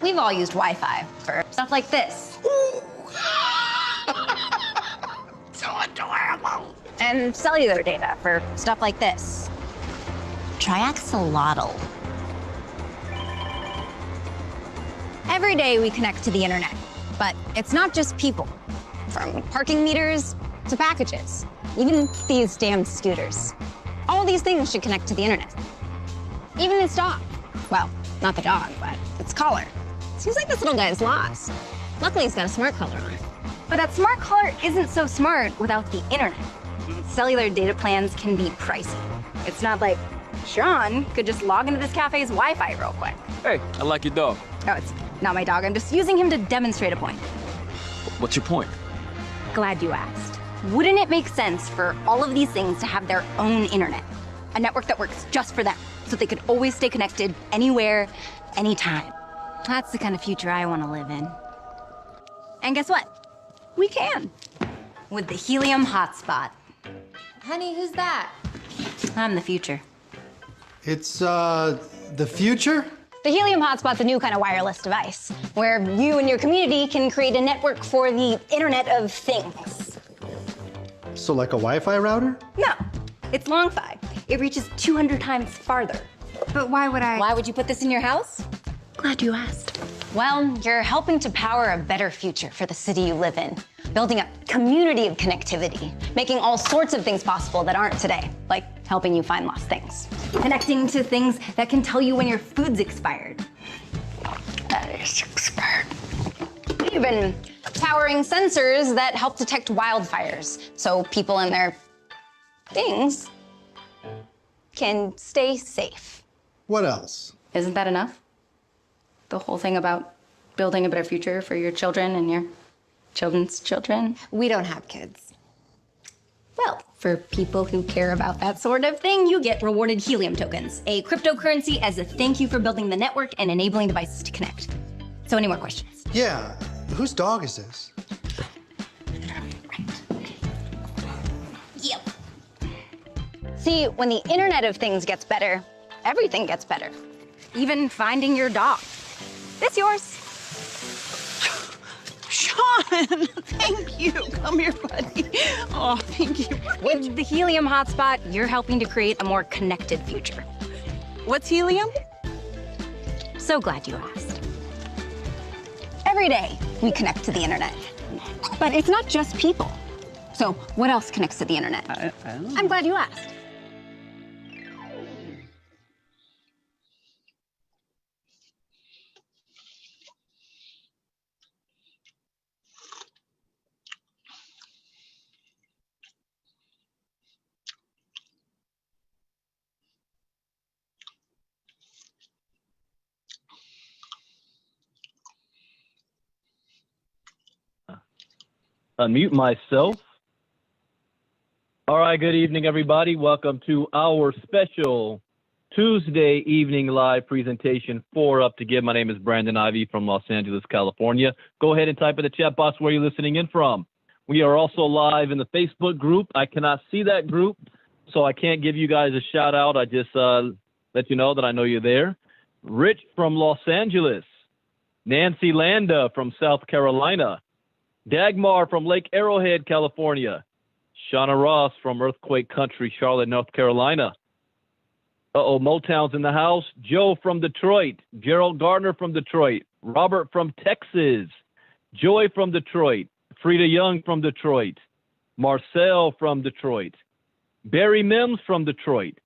We've all used Wi-Fi for stuff like this. So adorable. And cellular data for stuff like this. Triaxolotl. Every day we connect to the internet, but it's not just people. From parking meters to packages, even these damn scooters. All these things should connect to the internet. Even this dog. Well, not the dog, but its collar. Seems like this little guy's lost. Luckily, he's got a smart collar on. But that smart collar isn't so smart without the internet. Cellular data plans can be pricey. It's not like Sean could just log into this cafe's Wi-Fi real quick. Hey, I like your dog. No, it's not my dog. I'm just using him to demonstrate a point. What's your point? Glad you asked. Wouldn't it make sense for all of these things to have their own internet? A network that works just for them, so they could always stay connected anywhere, anytime. That's the kind of future I want to live in. And guess what? We can. With the Helium Hotspot. Honey, who's that? I'm the future. It's, the future? The Helium Hotspot's a new kind of wireless device, where you and your community can create a network for the Internet of Things. So like a Wi-Fi router? No, it's long-fi. It reaches 200 times farther. But why would you put this in your house? Glad you asked. Well, you're helping to power a better future for the city you live in, building a community of connectivity, making all sorts of things possible that aren't today, like helping you find lost things. Connecting to things that can tell you when your food's expired. That is expired. Even powering sensors that help detect wildfires, so people and their things can stay safe. What else? Isn't that enough? The whole thing about building a better future for your children and your children's children? We don't have kids. Well, for people who care about that sort of thing, you get rewarded helium tokens, a cryptocurrency as a thank you for building the network and enabling devices to connect. So any more questions? Yeah, whose dog is this? Yep. See, when the Internet of Things gets better, everything gets better. Even finding your dog. This yours. Sean, thank you. Come here, buddy. Oh, thank you. With the Helium Hotspot, you're helping to create a more connected future. What's helium? So glad you asked. Every day, we connect to the internet. But it's not just people. So what else connects to the internet? I don't know. I'm glad you asked. Unmute myself. All right, good evening, everybody. Welcome to our special Tuesday evening live presentation for Up2give. My name is Brandon Ivy from Los Angeles, California. Go ahead and type in the chat box where you're listening in from. We are also live in the Facebook group. I cannot see that group, so I can't give you guys a shout out. I just let you know that I know you're there. Rich from Los Angeles. Nancy Landa from South Carolina. Dagmar from Lake Arrowhead, California. Shauna Ross from Earthquake Country, Charlotte, North Carolina. Motown's in the house. Joe from Detroit. Gerald Gardner from Detroit. Robert from Texas. Joy from Detroit. Frida Young from Detroit. Marcel from Detroit. Barry Mims from Detroit.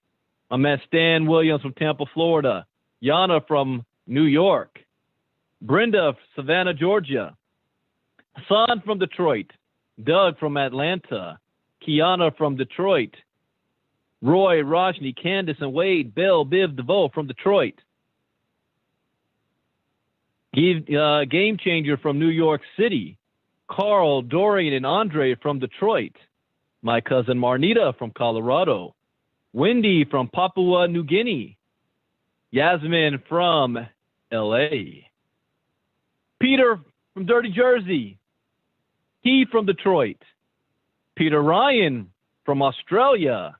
I met Stan Williams from Tampa, Florida. Yana from New York. Brenda, Savannah, Georgia. Hassan from Detroit. Doug from Atlanta. Kiana from Detroit. Roy, Rajni, Candace, and Wade, Bill, Biv, DeVoe from Detroit. Game Changer from New York City. Carl, Dorian, and Andre from Detroit. My cousin Marnita from Colorado. Wendy from Papua New Guinea. Yasmin from LA. Peter from Dirty Jersey. Keith from Detroit. Peter Ryan from Australia.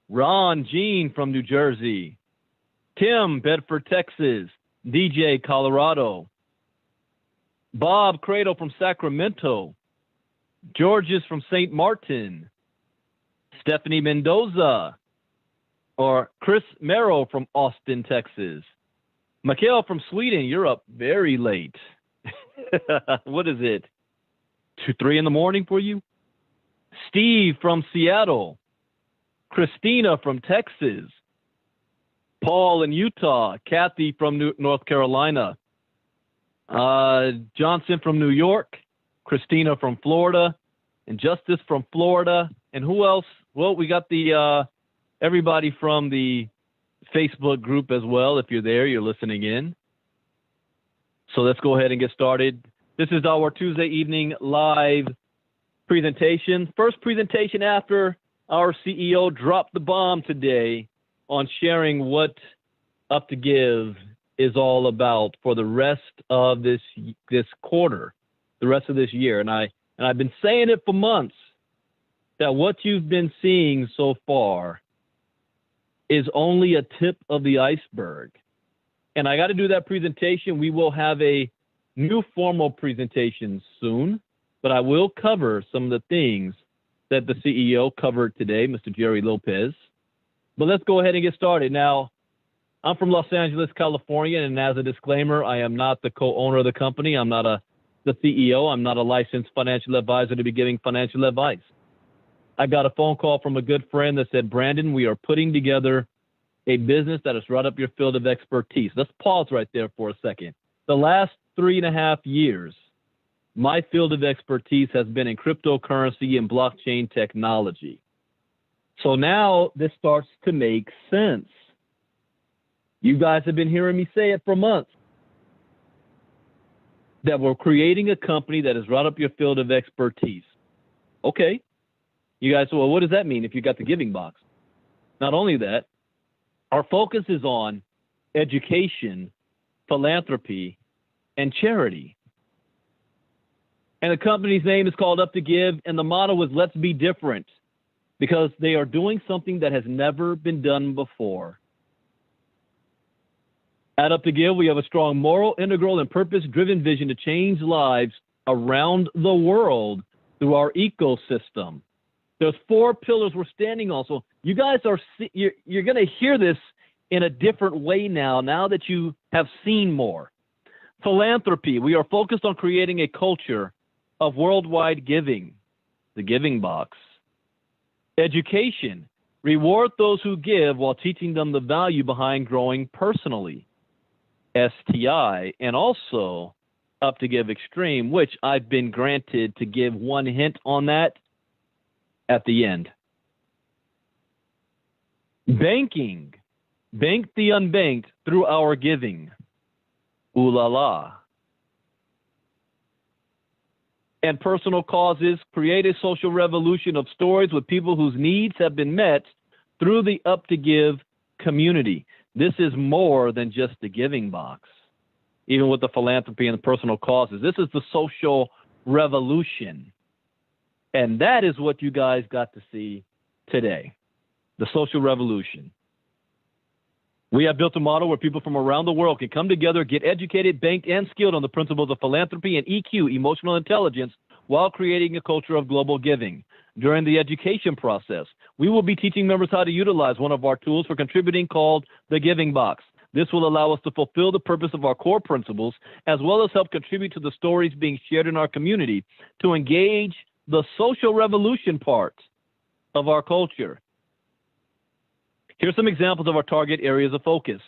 Ron Jean from New Jersey. Tim, Bedford, Texas. DJ, Colorado. Bob Cradle from Sacramento. Georges from St. Martin. Stephanie Mendoza. Or Chris Merrill from Austin, Texas. Mikhail from Sweden, you're up very late. What is it? 2, 3 in the morning for you? Steve from Seattle. Christina from Texas. Paul in Utah. Kathy from North Carolina. Johnson from New York. Christina from Florida. And Justice from Florida. And who else? Well, we got the everybody from the Facebook group as well. If you're there, you're listening in. So let's go ahead and get started. This is our Tuesday evening live presentation. First presentation after our CEO dropped the bomb today on sharing what Up2give is all about for the rest of this quarter, the rest of this year. And I've been saying it for months that what you've been seeing so far is only a tip of the iceberg. And I got to do that presentation. We will have a new formal presentation soon, but I will cover some of the things that the CEO covered today, Mr. Jerry Lopez. But let's go ahead and get started. Now, I'm from Los Angeles, California, and as a disclaimer, I am not the co-owner of the company. I'm not the CEO. I'm not a licensed financial advisor to be giving financial advice. I got a phone call from a good friend that said, Brandon, we are putting together a business that is right up your field of expertise. Let's pause right there for a second. The last 3.5 years, my field of expertise has been in cryptocurrency and blockchain technology. So now this starts to make sense. You guys have been hearing me say it for months, that we're creating a company that is right up your field of expertise. Okay. You guys, well, what does that mean if you got the giving box? Not only that, our focus is on education, philanthropy, and charity. And the company's name is called Up2give, and the motto is let's be different, because they are doing something that has never been done before. At Up2give, we have a strong moral, integral, and purpose-driven vision to change lives around the world through our ecosystem. There's 4 pillars we're standing on. So you guys you're going to hear this in a different way now that you have seen more. Philanthropy. We are focused on creating a culture of worldwide giving, the giving box. Education. Reward those who give while teaching them the value behind growing personally. STI. And also Up2give Extreme, which I've been granted to give one hint on that at the end. Banking. Bank the unbanked through our giving. Ooh la la. And personal causes. Create a social revolution of stories with people whose needs have been met through the Up2give community. This is more than just the giving box. Even with the philanthropy and the personal causes. This is the social revolution. And that is what you guys got to see today, the social revolution. We have built a model where people from around the world can come together, get educated, banked, and skilled on the principles of philanthropy and EQ, emotional intelligence, while creating a culture of global giving. During the education process, we will be teaching members how to utilize one of our tools for contributing called the Giving Box. This will allow us to fulfill the purpose of our core principles, as well as help contribute to the stories being shared in our community to engage the social revolution part of our culture. Here's some examples of our target areas of focus.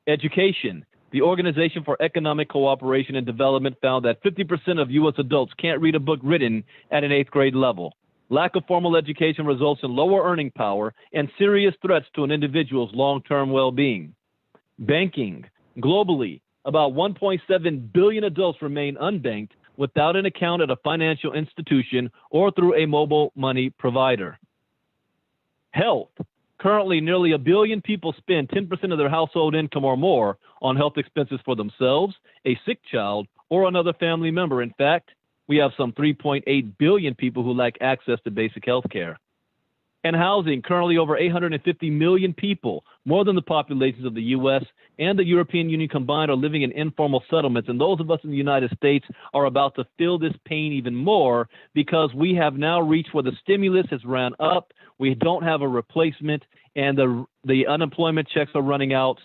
Education. The Organization for Economic Cooperation and Development found that 50% of U.S. adults can't read a book written at an 8th grade level. Lack of formal education results in lower earning power and serious threats to an individual's long-term well-being. Banking. Globally, about 1.7 billion adults remain unbanked without an account at a financial institution or through a mobile money provider. Health. Currently, nearly 1 billion people spend 10% of their household income or more on health expenses for themselves, a sick child, or another family member. In fact, we have some 3.8 billion people who lack access to basic health care. And housing, currently over 850 million people, more than the populations of the U.S. and the European Union combined, are living in informal settlements. And those of us in the United States are about to feel this pain even more because we have now reached where the stimulus has ran up. We don't have a replacement, and the unemployment checks are running out.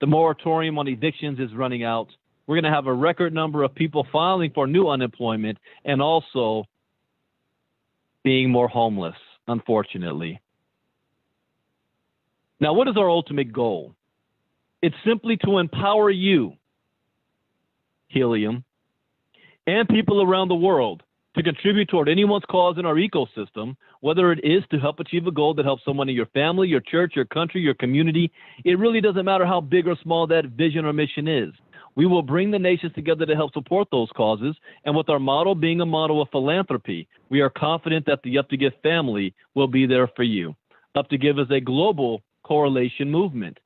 The moratorium on evictions is running out. We're going to have a record number of people filing for new unemployment and also being more homeless, unfortunately. Now, what is our ultimate goal? It's simply to empower you, Helium, and people around the world to contribute toward anyone's cause in our ecosystem, whether it is to help achieve a goal that helps someone in your family, your church, your country, your community. It really doesn't matter how big or small that vision or mission is. We will bring the nations together to help support those causes, and with our model being a model of philanthropy, we are confident that the Up2give family will be there for you. Up2give is a global correlation movement.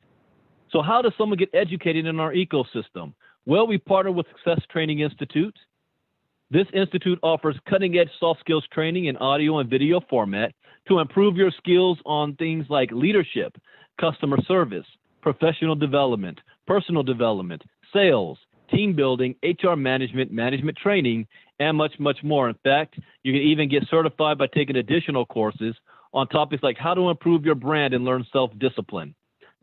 So how does someone get educated in our ecosystem? Well, we partner with Success Training Institute. This institute offers cutting-edge soft skills training in audio and video format to improve your skills on things like leadership, customer service, professional development, personal development, sales, team building, HR management, management training, and much, much more. In fact, you can even get certified by taking additional courses on topics like how to improve your brand and learn self-discipline,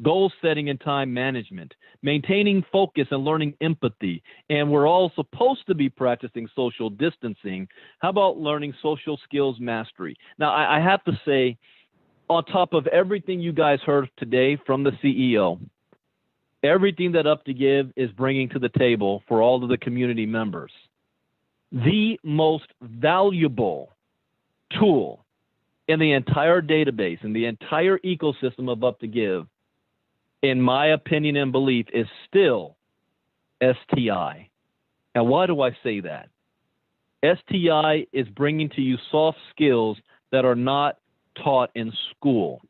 goal setting and time management, maintaining focus and learning empathy. And we're all supposed to be practicing social distancing. How about learning social skills mastery? Now, I have to say, on top of everything you guys heard today from the CEO, everything that Up2give is bringing to the table for all of the community members, the most valuable tool in the entire database, in the entire ecosystem of Up2give, in my opinion and belief, is still STI. And why do I say that? STI is bringing to you soft skills that are not taught in school.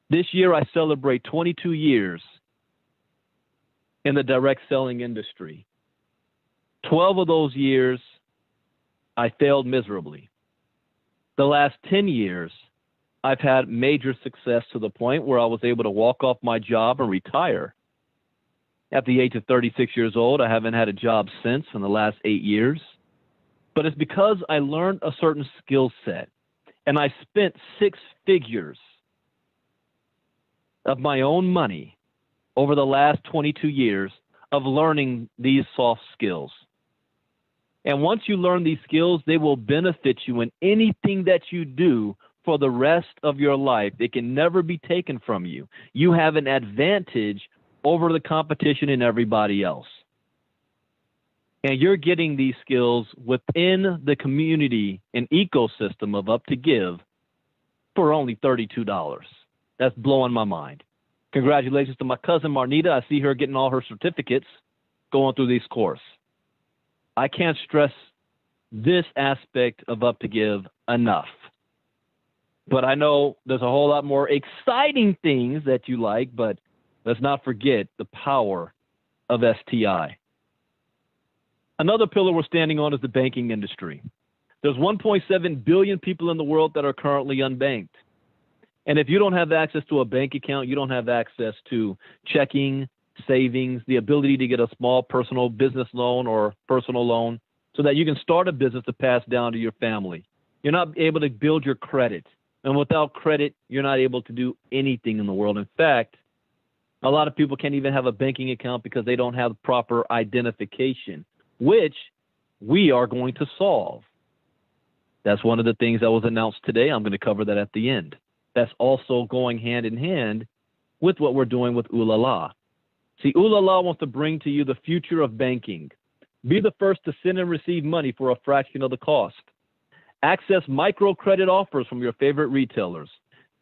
This year, I celebrate 22 years in the direct selling industry. 12 of those years, I failed miserably. The last 10 years, I've had major success to the point where I was able to walk off my job and retire. At the age of 36 years old, I haven't had a job since in the last 8 years. But it's because I learned a certain skill set, and I spent 6 figures of my own money over the last 22 years of learning these soft skills. And once you learn these skills, they will benefit you in anything that you do for the rest of your life. It can never be taken from you. You have an advantage over the competition and everybody else. And you're getting these skills within the community and ecosystem of Up2give for only $32. That's blowing my mind. Congratulations to my cousin Marnita. I see her getting all her certificates going through this course. I can't stress this aspect of Up2give enough. But I know there's a whole lot more exciting things that you like, but let's not forget the power of STI. Another pillar we're standing on is the banking industry. There's 1.7 billion people in the world that are currently unbanked. And if you don't have access to a bank account, you don't have access to checking, savings, the ability to get a small personal business loan or personal loan so that you can start a business to pass down to your family. You're not able to build your credit. And without credit, you're not able to do anything in the world. In fact, a lot of people can't even have a banking account because they don't have proper identification, which we are going to solve. That's one of the things that was announced today. I'm going to cover that at the end. That's also going hand in hand with what we're doing with Ooh La La. See, Ooh La La wants to bring to you the future of banking. Be the first to send and receive money for a fraction of the cost. Access microcredit offers from your favorite retailers.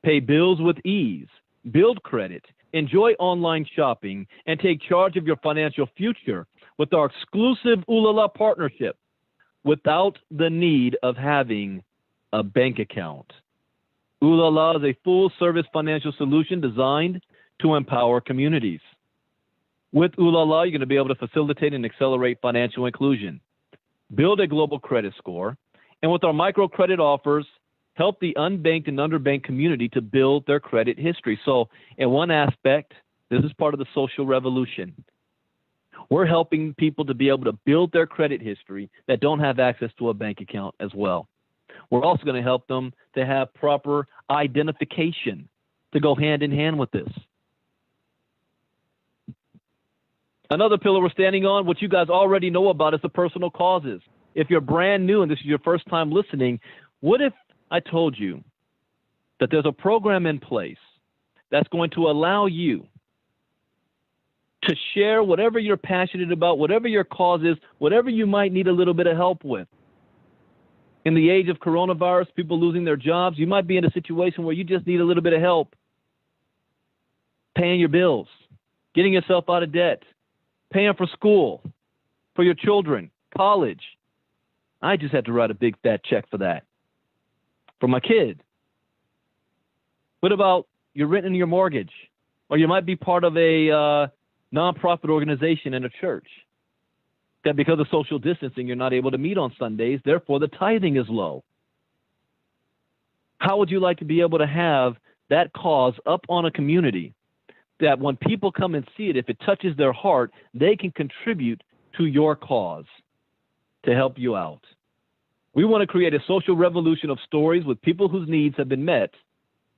Pay bills with ease. Build credit. Enjoy online shopping and take charge of your financial future with our exclusive Ooh La La partnership without the need of having a bank account. Ooh La La is a full-service financial solution designed to empower communities. With Ooh La La, you're going to be able to facilitate and accelerate financial inclusion, build a global credit score, and with our microcredit offers, help the unbanked and underbanked community to build their credit history. So in one aspect, this is part of the social revolution. We're helping people to be able to build their credit history that don't have access to a bank account as well. We're also going to help them to have proper identification to go hand in hand with this. Another pillar we're standing on, what you guys already know about, is the personal causes. If you're brand new and this is your first time listening, what if I told you that there's a program in place that's going to allow you to share whatever you're passionate about, whatever your cause is, whatever you might need a little bit of help with? In the age of coronavirus, people losing their jobs, you might be in a situation where you just need a little bit of help paying your bills, getting yourself out of debt, paying for school, for your children, college. I just had to write a big fat check for that, for my kid. What about you're renting your mortgage? Or you might be part of a nonprofit organization in a church that because of social distancing, you're not able to meet on Sundays, therefore the tithing is low. How would you like to be able to have that cause up on a community that when people come and see it, if it touches their heart, they can contribute to your cause to help you out? We want to create a social revolution of stories with people whose needs have been met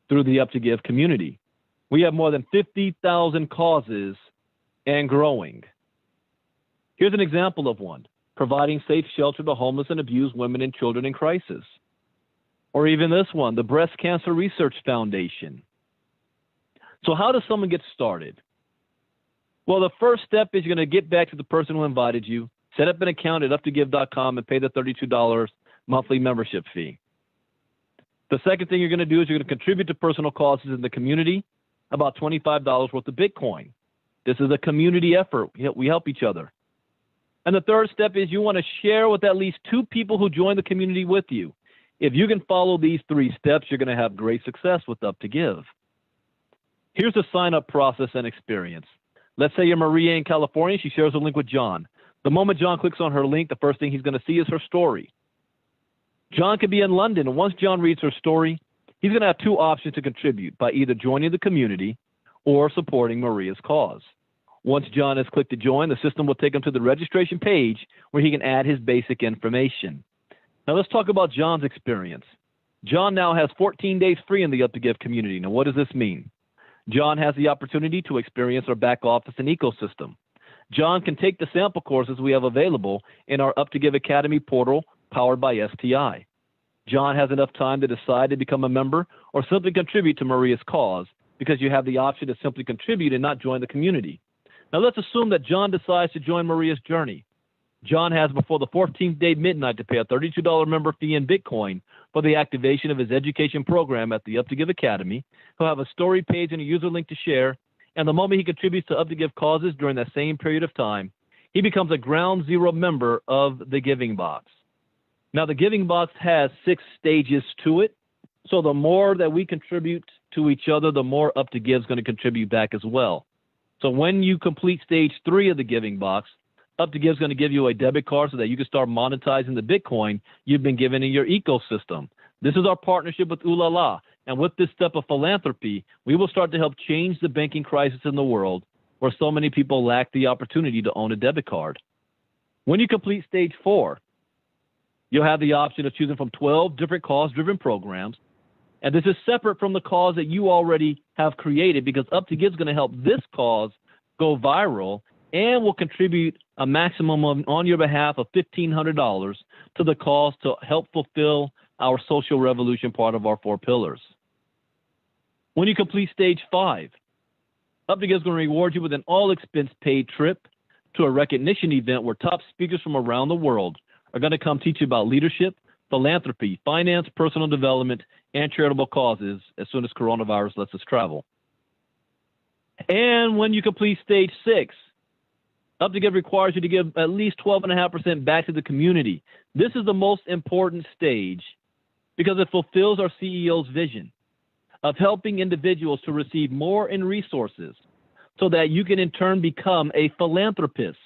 through the Up2give community. We have more than 50,000 causes and growing. Here's an example of one: providing safe shelter to homeless and abused women and children in crisis. Or even this one, the Breast Cancer Research Foundation. So how does someone get started? Well, the first step is you're going to get back to the person who invited you, set up an account at up2give.com and pay the $32 monthly membership fee. The second thing you're going to do is you're going to contribute to personal causes in the community, about $25 worth of Bitcoin. This is a community effort. We help each other. And the third step is you want to share with at least 2 people who join the community with you. If you can follow these 3 steps, you're going to have great success with Up2give. Here's the sign-up process and experience. Let's say you're Maria in California. She shares a link with John. The moment John clicks on her link, the first thing he's going to see is her story. John could be in London, and once John reads her story, he's going to have 2 options to contribute by either joining the community or supporting Maria's cause. Once John has clicked to join, the system will take him to the registration page where he can add his basic information. Now let's talk about John's experience. John now has 14 days free in the Up2give community. Now what does this mean? John has the opportunity to experience our back office and ecosystem. John can take the sample courses we have available in our Up2give Academy portal powered by STI. John has enough time to decide to become a member or simply contribute to Maria's cause, because you have the option to simply contribute and not join the community. Now let's assume that John decides to join Maria's journey. John has before the 14th day midnight to pay a $32 member fee in Bitcoin for the activation of his education program at the Up2give Academy. He'll have a story page and a user link to share, and the moment he contributes to Up2give causes during that same period of time, he becomes a ground zero member of the Giving Box. Now the Giving Box has 6 stages to it, so the more that we contribute to each other, the more Up2give is going to contribute back as well. So when you complete stage 3 of the Giving Box, Up2give is going to give you a debit card so that you can start monetizing the Bitcoin you've been given in your ecosystem. This is our partnership with Ooh La La. And with this step of philanthropy, we will start to help change the banking crisis in the world where so many people lack the opportunity to own a debit card. When you complete stage 4, you'll have the option of choosing from 12 different cause-driven programs. And this is separate from the cause that you already have created, because Up2give is going to help this cause go viral and will contribute a maximum of, on your behalf, of $1,500 to the cause to help fulfill our social revolution part of our 4 pillars. When you complete stage 5, Up2give is going to reward you with an all-expense-paid trip to a recognition event where top speakers from around the world are going to come teach you about leadership, philanthropy, finance, personal development, and charitable causes as soon as coronavirus lets us travel. And when you complete stage 6, Up2give requires you to give at least 12.5% back to the community. This is the most important stage because it fulfills our CEO's vision of helping individuals to receive more in resources so that you can in turn become a philanthropist.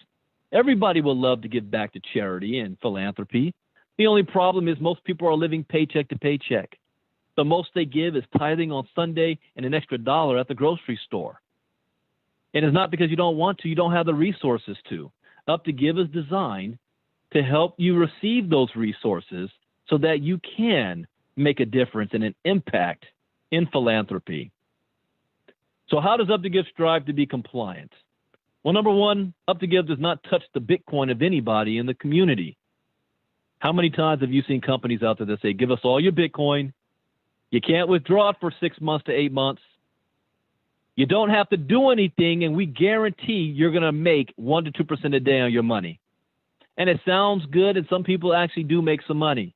Everybody will love to give back to charity and philanthropy. The only problem is most people are living paycheck to paycheck. The most they give is tithing on Sunday and an extra $1 at the grocery store. And it's not because you don't want to, you don't have the resources to. Up2give is designed to help you receive those resources so that you can make a difference and an impact in philanthropy. So how does Up2give strive to be compliant? Well, number one, Up2give does not touch the Bitcoin of anybody in the community. How many times have you seen companies out there that say, give us all your Bitcoin, you can't withdraw it for 6 months to 8 months, you don't have to do anything, and we guarantee you're going to make 1 to 2% a day on your money. And it sounds good, and some people actually do make some money.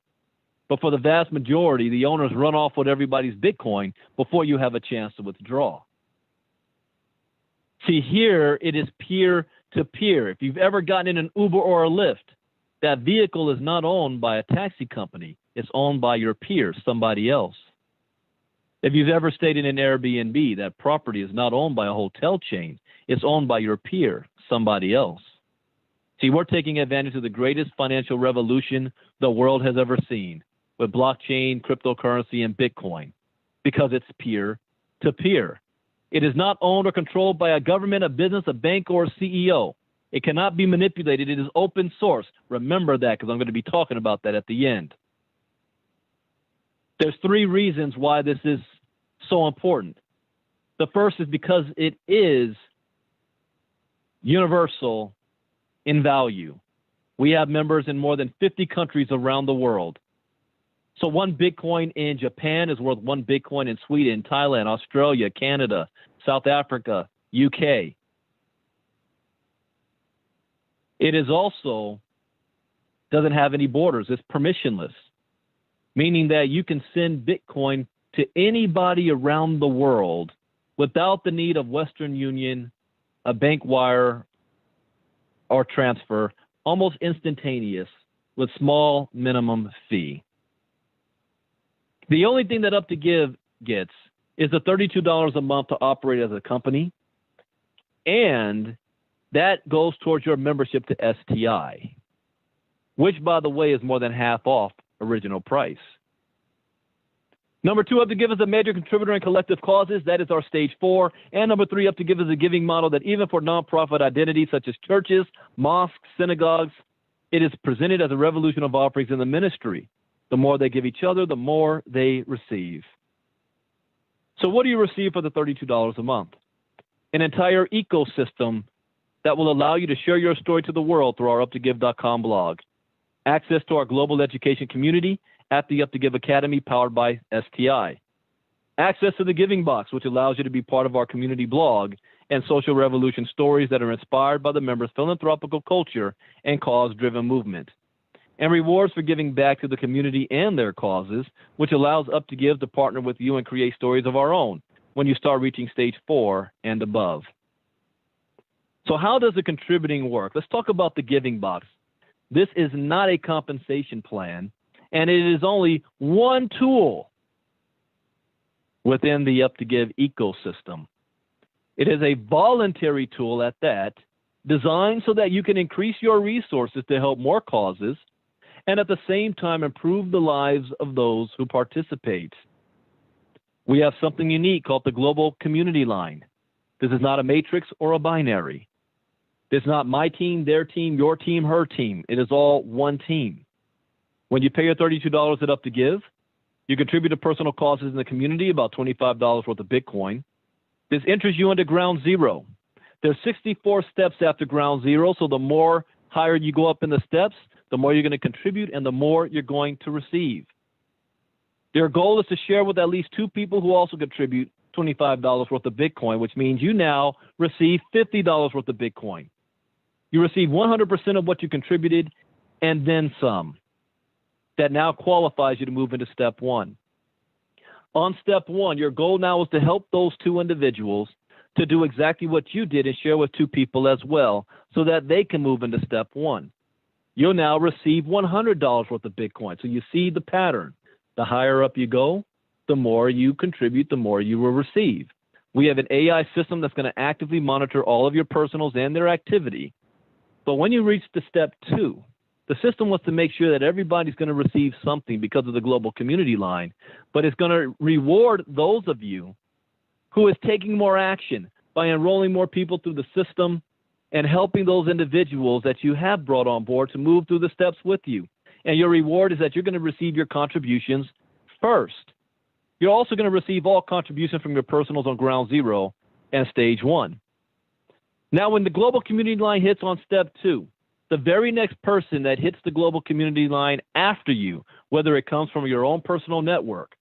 But for the vast majority, the owners run off with everybody's Bitcoin before you have a chance to withdraw. See, here it is peer-to-peer. If you've ever gotten in an Uber or a Lyft, that vehicle is not owned by a taxi company. It's owned by your peer, somebody else. If you've ever stayed in an Airbnb, that property is not owned by a hotel chain. It's owned by your peer, somebody else. See, we're taking advantage of the greatest financial revolution the world has ever seen with blockchain, cryptocurrency, and Bitcoin because it's peer-to-peer. It is not owned or controlled by a government, a business, a bank, or a CEO. It cannot be manipulated. It is open source. Remember that because I'm going to be talking about that at the end. There's 3 reasons why this is so important. The first is because it is universal in value. We have members in more than 50 countries around the world. So 1 Bitcoin in Japan is worth 1 Bitcoin in Sweden, Thailand, Australia, Canada, South Africa, UK. It is also doesn't have any borders. It's permissionless, meaning that you can send Bitcoin to anybody around the world without the need of Western Union, a bank wire, or transfer, almost instantaneous with small minimum fee. The only thing that Up2give gets is the $32 a month to operate as a company, and that goes towards your membership to STI, which, by the way, is more than half off original price. Number 2, Up2give is a major contributor in collective causes. That is our stage 4. And number 3, Up2give is a giving model that even for nonprofit identities such as churches, mosques, synagogues, it is presented as a revolution of offerings in the ministry. The more they give each other, the more they receive. So what do you receive for the $32 a month? An entire ecosystem that will allow you to share your story to the world through our Up2give.com blog. Access to our global education community at the Up2give Academy powered by STI. Access to the Giving Box, which allows you to be part of our community blog and social revolution stories that are inspired by the members' philanthropical culture and cause-driven movement. And rewards for giving back to the community and their causes, which allows Up2give to partner with you and create stories of our own when you start reaching stage 4 and above. So how does the contributing work? Let's talk about the Giving Box. This is not a compensation plan, and it is only one tool within the Up2give ecosystem. It is a voluntary tool at that, designed so that you can increase your resources to help more causes and at the same time improve the lives of those who participate. We have something unique called the Global Community Line. This is not a matrix or a binary. This is not my team, their team, your team, her team. It is all one team. When you pay your $32 at Up2give, you contribute to personal causes in the community, about $25 worth of Bitcoin. This enters you into ground zero. There's 64 steps after ground zero, so the more higher you go up in the steps, the more you're going to contribute and the more you're going to receive. Their goal is to share with at least 2 people who also contribute $25 worth of Bitcoin, which means you now receive $50 worth of Bitcoin. You receive 100% of what you contributed and then some. That now qualifies you to move into step 1. On step 1, your goal now is to help those 2 individuals to do exactly what you did and share with 2 people as well so that they can move into step 1. You'll now receive $100 worth of Bitcoin. So you see the pattern. The higher up you go, the more you contribute, the more you will receive. We have an AI system that's going to actively monitor all of your personals and their activity. But when you reach the step 2, The system wants to make sure that everybody's going to receive something because of the global community line, but it's going to reward those of you who is taking more action by enrolling more people through the system and helping those individuals that you have brought on board to move through the steps with you. And your reward is that you're going to receive your contributions first. You're also going to receive all contributions from your personals on ground zero and stage one. Now, when the global community line hits on step 2, the very next person that hits the global community line after you, whether it comes from your own personal network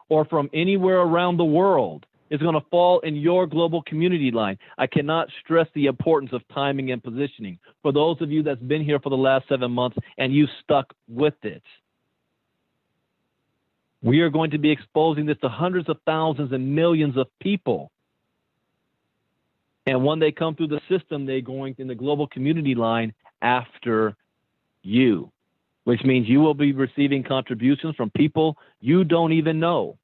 or from anywhere around the world, is going to fall in your global community line. I cannot stress the importance of timing and positioning. For those of you that's been here for the last 7 months and you stuck with it, we are going to be exposing this to hundreds of thousands and millions of people. And when they come through the system, they're going in the global community line after you, which means you will be receiving contributions from people you don't even know.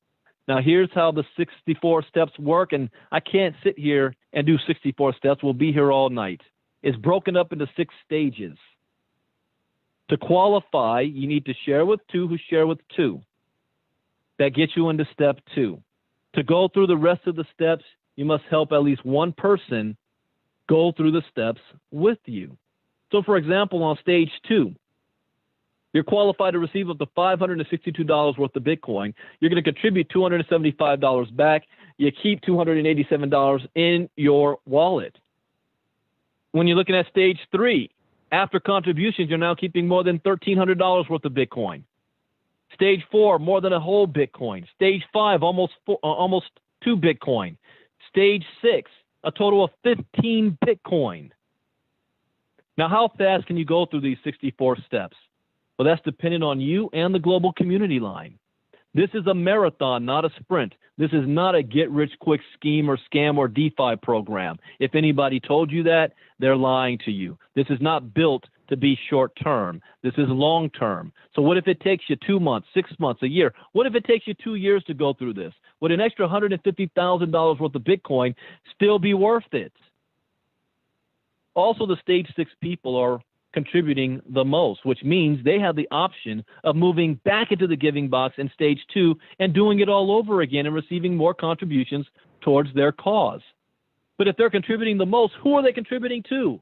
Now, here's how the 64 steps work, and I can't sit here and do 64 steps. We'll be here all night. It's broken up into 6 stages. To qualify, you need to share with 2 who share with 2. That gets you into step 2. To go through the rest of the steps, you must help at least one person go through the steps with you. So, for example, on stage 2, you're qualified to receive up to $562 worth of Bitcoin. You're going to contribute $275 back. You keep $287 in your wallet. When you're looking at stage 3, after contributions, you're now keeping more than $1,300 worth of Bitcoin. Stage 4, more than a whole Bitcoin. Stage 5, almost 2 Bitcoin. Stage 6, a total of 15 Bitcoin. Now, how fast can you go through these 64 steps? Well, that's dependent on you and the global community line. This is a marathon, not a sprint. This is not a get-rich-quick scheme or scam or DeFi program. If anybody told you that, they're lying to you. This is not built to be short-term. This is long-term. So what if it takes you 2 months, 6 months, a year? What if it takes you 2 years to go through this? Would an extra $150,000 worth of Bitcoin still be worth it? Also, the stage 6 people are contributing the most, which means they have the option of moving back into the giving box in stage 2 and doing it all over again and receiving more contributions towards their cause. But if they're contributing the most, who are they contributing to?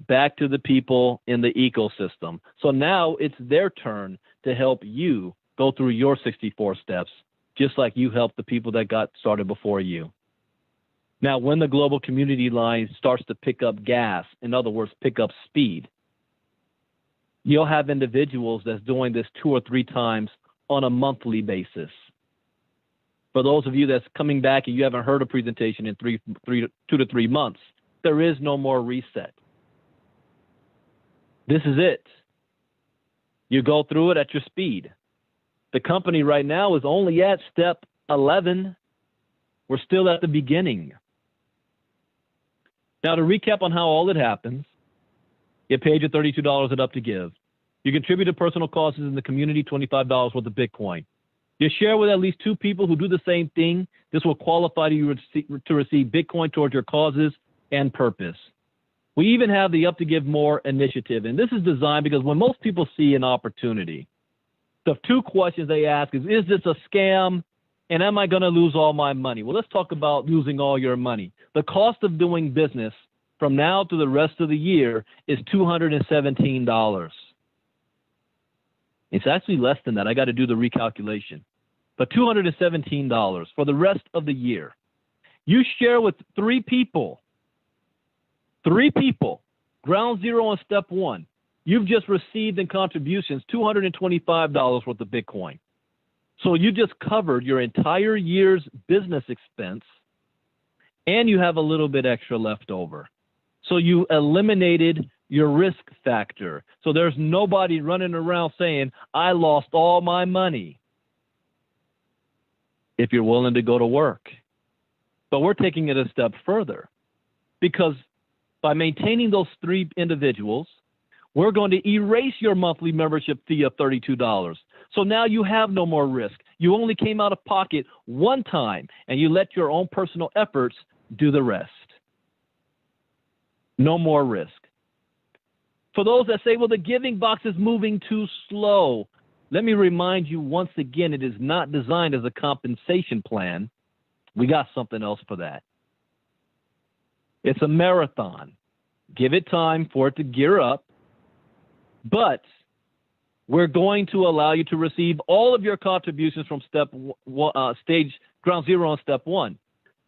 Back to the people in the ecosystem. So now it's their turn to help you go through your 64 steps, just like you helped the people that got started before you. Now, when the global community line starts to pick up gas, in other words, pick up speed, you'll have individuals that's doing this 2 or 3 times on a monthly basis. For those of you that's coming back and you haven't heard a presentation in 2 to 3 months, there is no more reset. This is it. You go through it at your speed. The company right now is only at step 11. We're still at the beginning. Now, to recap on how all it happens, you paid your $32 at Up2give. You contribute to personal causes in the community, $25 worth of Bitcoin. You share with at least 2 people who do the same thing. This will qualify you to receive Bitcoin towards your causes and purpose. We even have the Up2give More initiative, and this is designed because when most people see an opportunity, the 2 questions they ask is this a scam? And am I going to lose all my money? Well, let's talk about losing all your money. The cost of doing business from now to the rest of the year is $217. It's actually less than that. I got to do the recalculation. But $217 for the rest of the year. You share with 3 people. 3 people. Ground zero on step 1. You've just received in contributions $225 worth of Bitcoin. So you just covered your entire year's business expense, and you have a little bit extra left over. So you eliminated your risk factor. So there's nobody running around saying, I lost all my money, if you're willing to go to work. But we're taking it a step further, because by maintaining those 3 individuals, we're going to erase your monthly membership fee of $32. So now you have no more risk. You only came out of pocket 1 time, and you let your own personal efforts do the rest. No more risk. For those that say, well, the giving box is moving too slow, let me remind you once again, it is not designed as a compensation plan. We got something else for that. It's a marathon. Give it time for it to gear up, but we're going to allow you to receive all of your contributions from stage ground zero on step one.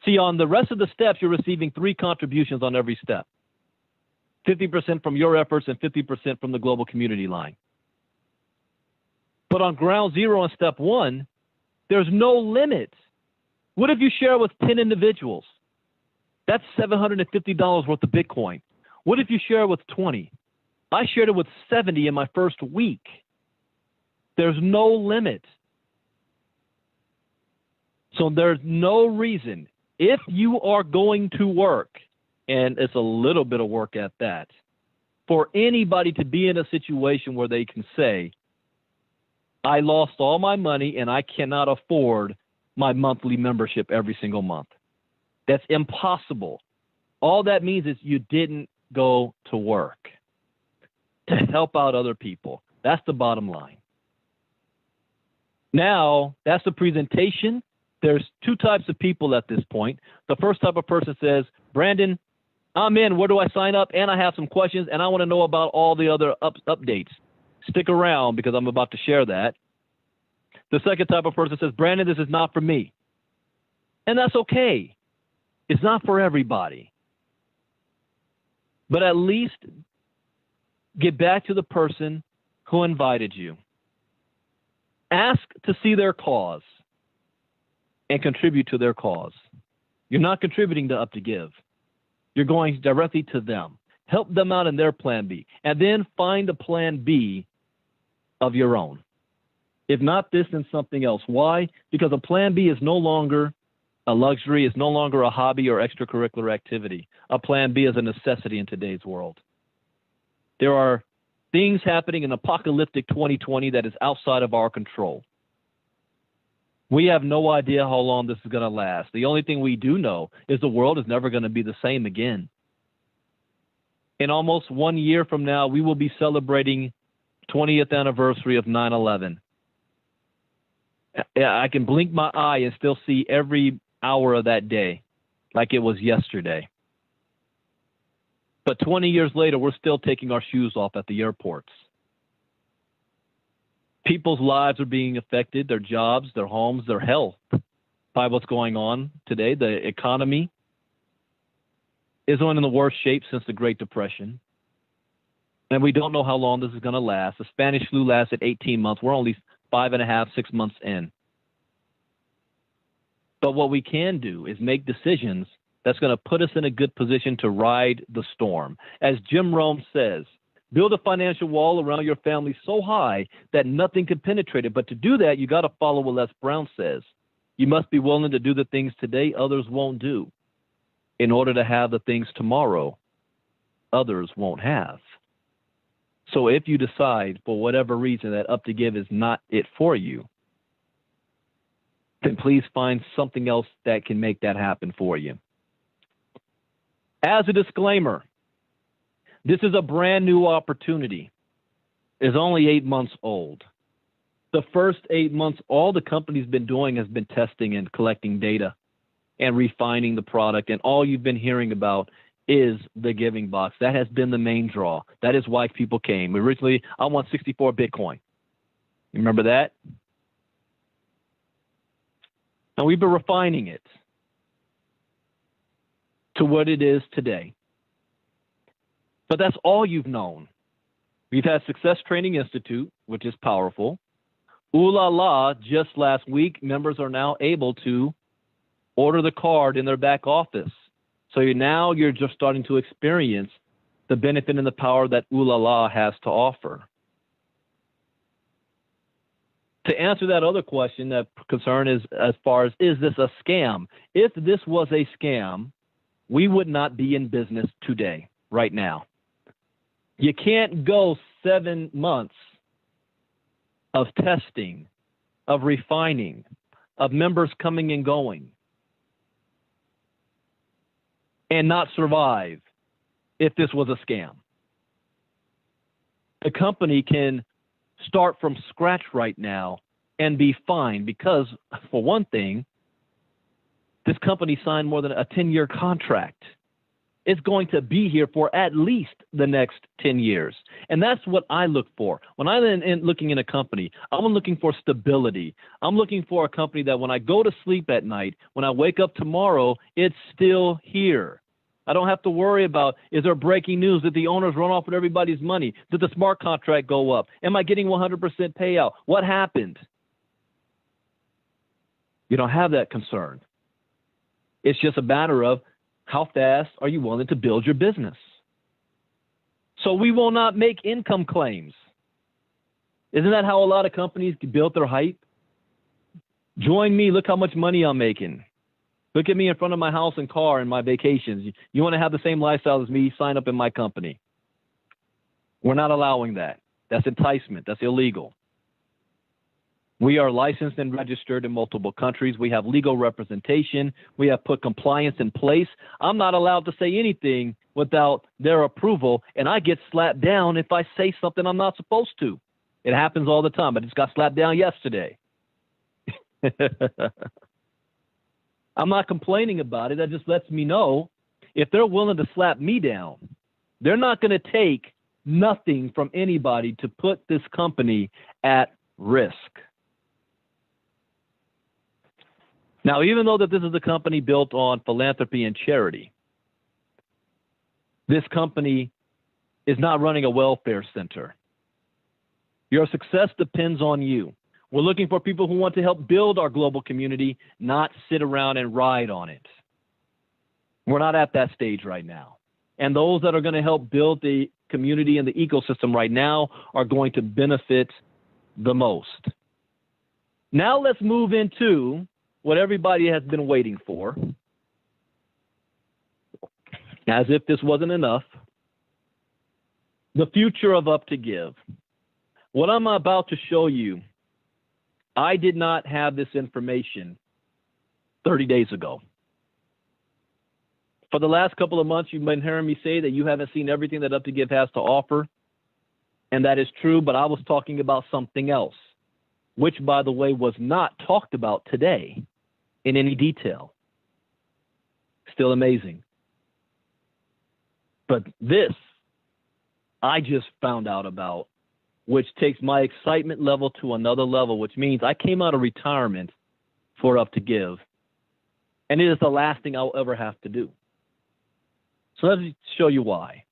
See, on the rest of the steps, you're receiving 3 contributions on every step. 50% from your efforts and 50% from the global community line. But on ground zero on step one, there's no limit. What if you share with 10 individuals? That's $750 worth of Bitcoin. What if you share with 20? I shared it with 70 in my first week. There's no limit. So there's no reason, if you are going to work, and it's a little bit of work at that, for anybody to be in a situation where they can say, I lost all my money and I cannot afford my monthly membership every single month. That's impossible. All that means is you didn't go to work to help out other people. That's the bottom line. Now, that's the presentation. There's 2 types of people at this point. The first type of person says, Brandon, I'm in. Where do I sign up? And I have some questions, and I want to know about all the other updates. Stick around because I'm about to share that. The second type of person says, Brandon, this is not for me. And that's okay. It's not for everybody. But at least get back to the person who invited you. Ask to see their cause and contribute to their cause. You're not contributing to Up2give. You're going directly to them. Help them out in their plan B. And then find a plan B of your own. If not this, then something else. Why? Because a plan B is no longer a luxury, is no longer a hobby or extracurricular activity. A plan B is a necessity in today's world. There are things happening in apocalyptic 2020 that is outside of our control. We have no idea how long this is going to last. The only thing we do know is the world is never going to be the same again. In almost 1 year from now, we will be celebrating 20th anniversary of 9/11. I can blink my eye and still see every hour of that day like it was yesterday. But 20 years later, we're still taking our shoes off at the airports. People's lives are being affected, their jobs, their homes, their health, by what's going on today. The economy is in the worst shape since the Great Depression. And we don't know how long this is going to last. The Spanish flu lasted 18 months. We're only 5.5, 6 months in. But what we can do is make decisions that's going to put us in a good position to ride the storm. As Jim Rome says, build a financial wall around your family so high that nothing can penetrate it. But to do that, you got to follow what Les Brown says. You must be willing to do the things today others won't do in order to have the things tomorrow others won't have. So if you decide for whatever reason that Up2give is not it for you, then please find something else that can make that happen for you. As a disclaimer, this is a brand new opportunity. It's only 8 months old. The first 8 months, all the company's been doing has been testing and collecting data and refining the product. And all you've been hearing about is the giving box. That has been the main draw. That is why people came. Originally, I want 64 Bitcoin. You remember that? And we've been refining it to what it is today. But that's all you've known. We've had Success Training Institute, which is powerful. Ooh La La, just last week, members are now able to order the card in their back office. So you're just starting to experience the benefit and the power that Ooh La La has to offer. To answer that other question, that concern is as far as, is this a scam? If this was a scam, we would not be in business today, right now. You can't go 7 months of testing, of refining, of members coming and going, and not survive if this was a scam. The company can start from scratch right now and be fine because, for one thing, this company signed more than a 10-year contract. It's going to be here for at least the next 10 years. And that's what I look for. When I'm looking in a company, I'm looking for stability. I'm looking for a company that when I go to sleep at night, when I wake up tomorrow, it's still here. I don't have to worry about, is there breaking news? Did the owners run off with everybody's money? Did the smart contract go up? Am I getting 100% payout? What happened? You don't have that concern. It's just a matter of how fast are you willing to build your business? So we will not make income claims. Isn't that how a lot of companies built their hype? Join me. Look how much money I'm making. Look at me in front of my house and car and my vacations. You want to have the same lifestyle as me? Sign up in my company. We're not allowing that. That's enticement. That's illegal. We are licensed and registered in multiple countries. We have legal representation. We have put compliance in place. I'm not allowed to say anything without their approval, and I get slapped down if I say something I'm not supposed to. It happens all the time. I just got slapped down yesterday. I'm not complaining about it. That just lets me know if they're willing to slap me down, they're not going to take nothing from anybody to put this company at risk. Now, even though that this is a company built on philanthropy and charity, this company is not running a welfare center. Your success depends on you. We're looking for people who want to help build our global community, not sit around and ride on it. We're not at that stage right now. And those that are going to help build the community and the ecosystem right now are going to benefit the most. Now let's move into what everybody has been waiting for. As if this wasn't enough, the future of Up2give. What I'm about to show you, I did not have this information 30 days ago. For the last couple of months, you've been hearing me say that you haven't seen everything that Up2give has to offer, and that is true, but I was talking about something else, which, by the way, was not talked about today in any detail. Still amazing. But this, I just found out about, which takes my excitement level to another level, which means I came out of retirement for Up2give, and it is the last thing I'll ever have to do. So let me show you why.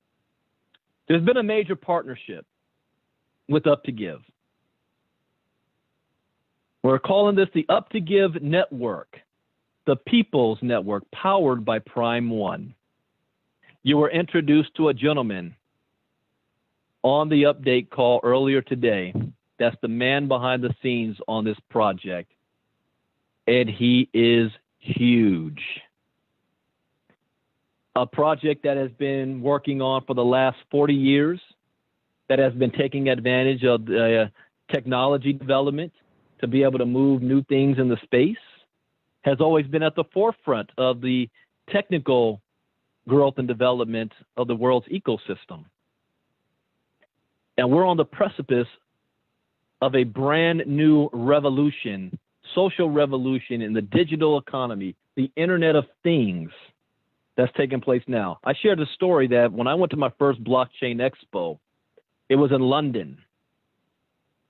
There's been a major partnership with Up2give. We're calling this the Up2give Network, the People's Network, powered by Prime One. You were introduced to a gentleman on the update call earlier today. That's the man behind the scenes on this project, and he is huge. A project that has been working on for the last 40 years, that has been taking advantage of the technology development to be able to move new things in the space, has always been at the forefront of the technical growth and development of the world's ecosystem. And we're on the precipice of a brand new revolution, social revolution in the digital economy, the Internet of Things that's taking place now. I shared a story that when I went to my first blockchain expo, it was in London.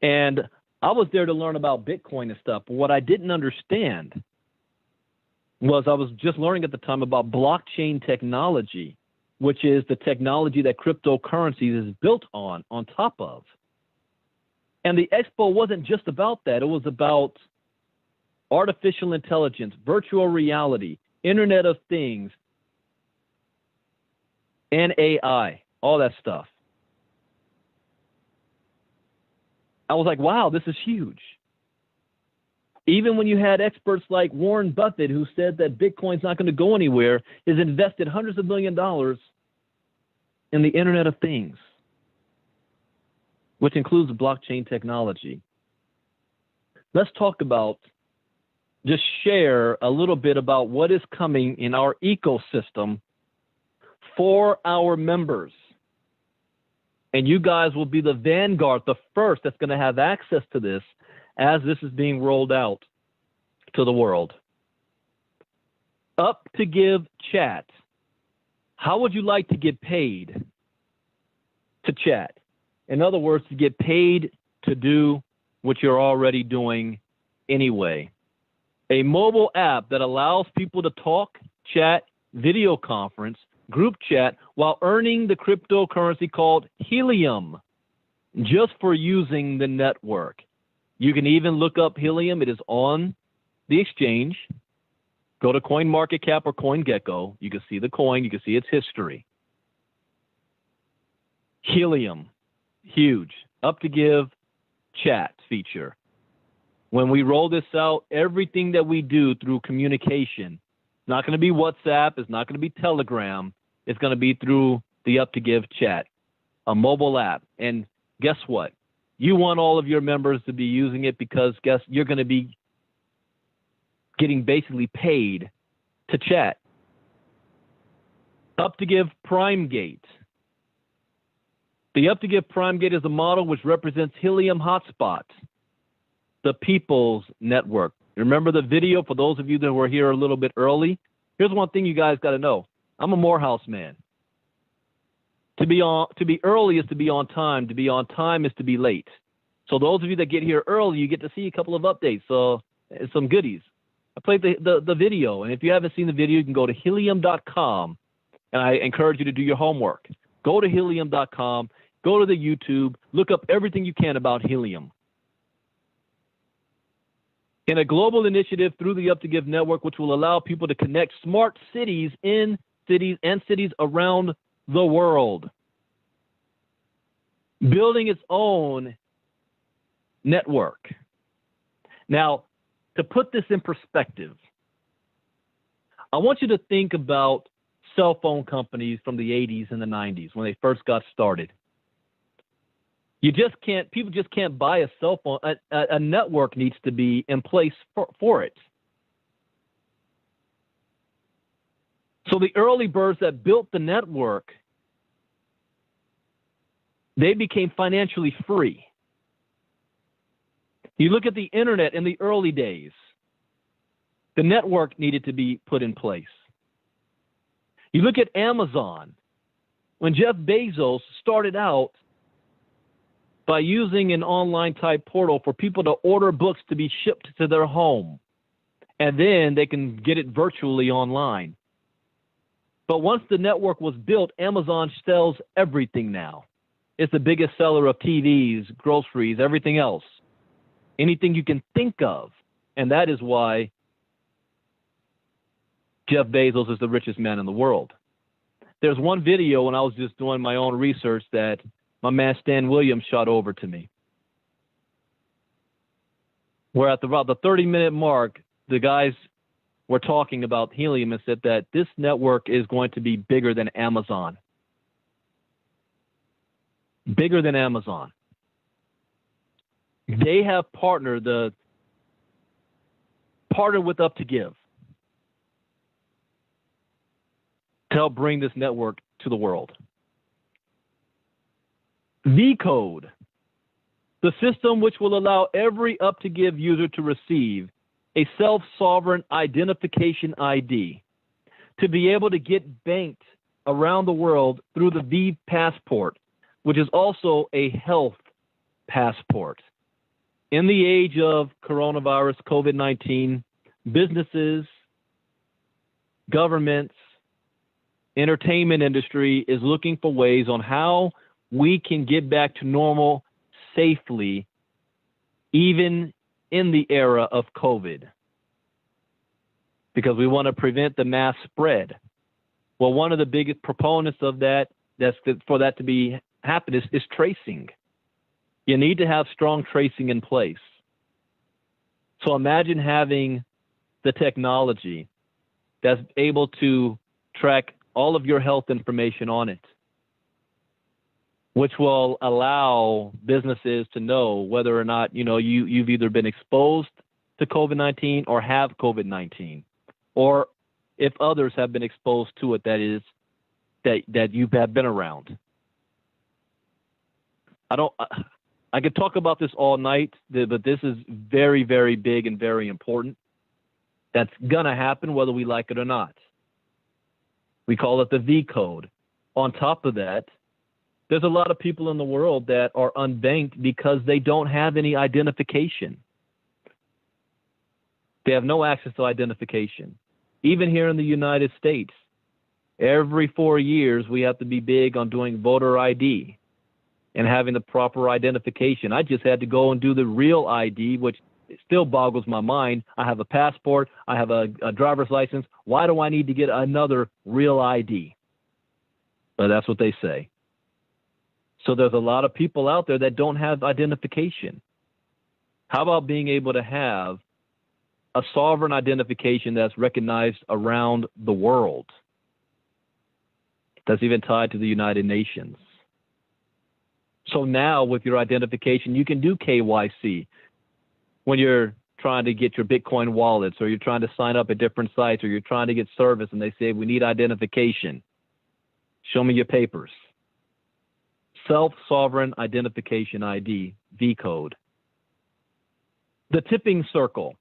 And I was there to learn about Bitcoin and stuff. But what I didn't understand was I was just learning at the time about blockchain technology, which is the technology that cryptocurrencies is built on top of. And the expo wasn't just about that. It was about artificial intelligence, virtual reality, Internet of Things, and AI, all that stuff. I was like, wow, this is huge. Even when you had experts like Warren Buffett, who said that Bitcoin's not going to go anywhere, has invested hundreds of $millions in the Internet of Things, which includes blockchain technology. Let's talk about, just share a little bit about what is coming in our ecosystem for our members. And you guys will be the vanguard, the first that's going to have access to this as this is being rolled out to the world. Up2give chat. How would you like to get paid to chat? In other words, to get paid to do what you're already doing anyway. A mobile app that allows people to talk, chat, video conference, group chat while earning the cryptocurrency called Helium just for using the network. You can even look up Helium. It is on the exchange. Go to CoinMarketCap or CoinGecko. You can see the coin. You can see its history. Helium, huge. Up2give chat feature. When we roll this out, everything that we do through communication, it's not going to be WhatsApp, it's not going to be Telegram, it's going to be through the Up2give chat, a mobile app. And guess what? You want all of your members to be using it because you're going to be getting basically paid to chat. Up2give PrimeGate. The Up2give PrimeGate is a model which represents Helium Hotspot, the people's network. Remember the video for those of you that were here a little bit early? Here's one thing you guys got to know. I'm a Morehouse man. To be early is to be on time. To be on time is to be late. So those of you that get here early, you get to see a couple of updates, some goodies. I played the video, and if you haven't seen the video, you can go to helium.com, and I encourage you to do your homework. Go to helium.com, go to the YouTube, look up everything you can about Helium. In a global initiative through the Up2give network, which will allow people to connect smart cities in cities and cities around the world, building its own network. Now, to put this in perspective, I want you to think about cell phone companies from the 80s and the 90s when they first got started. People just can't buy a cell phone. A network needs to be in place for it. So the early birds that built the network, they became financially free. You look at the internet in the early days, the network needed to be put in place. You look at Amazon, when Jeff Bezos started out by using an online type portal for people to order books to be shipped to their home, and then they can get it virtually online. But once the network was built, Amazon sells everything now. It's the biggest seller of TVs, groceries, everything else. Anything you can think of. And that is why Jeff Bezos is the richest man in the world. There's one video when I was just doing my own research that my man Stan Williams shot over to me, where at about the 30-minute mark, the guys were talking about Helium and said that this network is going to be bigger than Amazon. Bigger than Amazon. They have partnered with Up2give to help bring this network to the world. V-Code, the system which will allow every Up2give user to receive a self-sovereign identification ID to be able to get banked around the world through the V Passport, which is also a health passport. In the age of coronavirus, COVID-19, businesses, governments, entertainment industry is looking for ways on how we can get back to normal safely, even in the era of COVID, because we want to prevent the mass spread. Well, one of the biggest proponents of that, for that to be happen is tracing. You need to have strong tracing in place. So imagine having the technology that's able to track all of your health information on it, which will allow businesses to know whether or not you've either been exposed to COVID-19 or have COVID-19, or if others have been exposed to it, that you have been around. I could talk about this all night, but this is very, very big and very important. That's going to happen whether we like it or not. We call it the V code. On top of that, there's a lot of people in the world that are unbanked because they don't have any identification. They have no access to identification. Even here in the United States, every 4 years, we have to be big on doing voter ID and having the proper identification. I just had to go and do the real ID, which still boggles my mind. I have a passport. I have a driver's license. Why do I need to get another real ID? But that's what they say. So there's a lot of people out there that don't have identification. How about being able to have a sovereign identification that's recognized around the world? That's even tied to the United Nations. So now with your identification, you can do KYC when you're trying to get your Bitcoin wallets, or you're trying to sign up at different sites, or you're trying to get service and they say, we need identification. Show me your papers. Self-sovereign identification ID, V code. The tipping circle.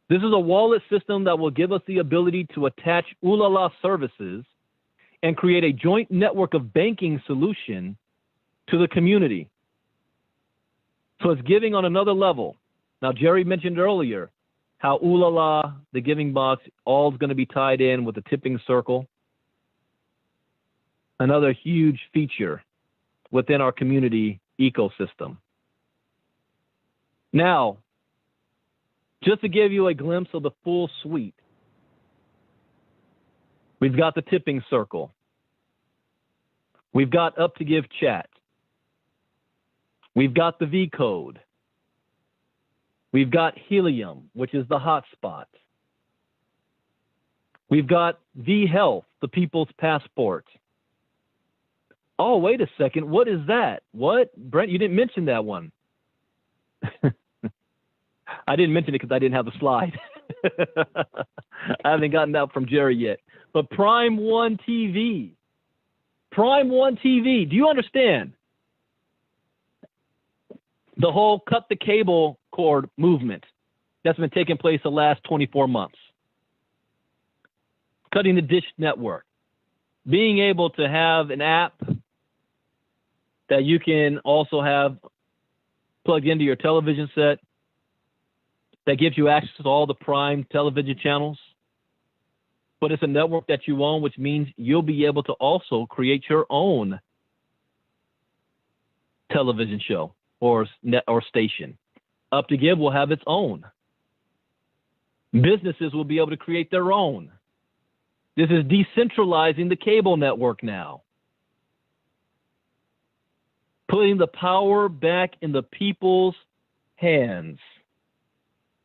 This is a wallet system that will give us the ability to attach Ooh-la-la services and create a joint network of banking solution to the community. So it's giving on another level. Now, Jerry mentioned earlier how Ooh-la-la, the giving box, all is going to be tied in with the tipping circle. Another huge feature within our community ecosystem. Now, just to give you a glimpse of the full suite, we've got the tipping circle. We've got Up2give chat. We've got the V code. We've got Helium, which is the hotspot. We've got V Health, the people's passport. Oh, wait a second. What is that? What? Brent, you didn't mention that one. I didn't mention it because I didn't have the slide. I haven't gotten that from Jerry yet. But Prime One TV. Prime One TV. Do you understand? The whole cut the cable cord movement that's been taking place the last 24 months. Cutting the dish network. Being able to have an app that you can also have plugged into your television set that gives you access to all the Prime television channels. But it's a network that you own, which means you'll be able to also create your own television show or station. Up2give will have its own. Businesses will be able to create their own. This is decentralizing the cable network now. Putting the power back in the people's hands.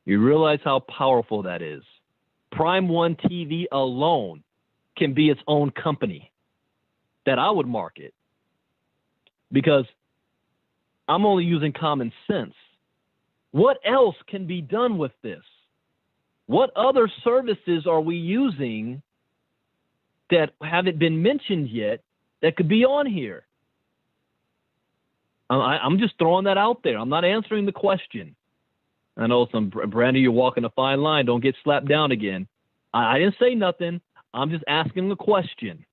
You realize how powerful that is. Prime One TV alone can be its own company that I would market, because I'm only using common sense. What else can be done with this? What other services are we using that haven't been mentioned yet that could be on here? I'm just throwing that out there. I'm not answering the question. I know Brandy, you're walking a fine line. Don't get slapped down again. I didn't say nothing. I'm just asking a question.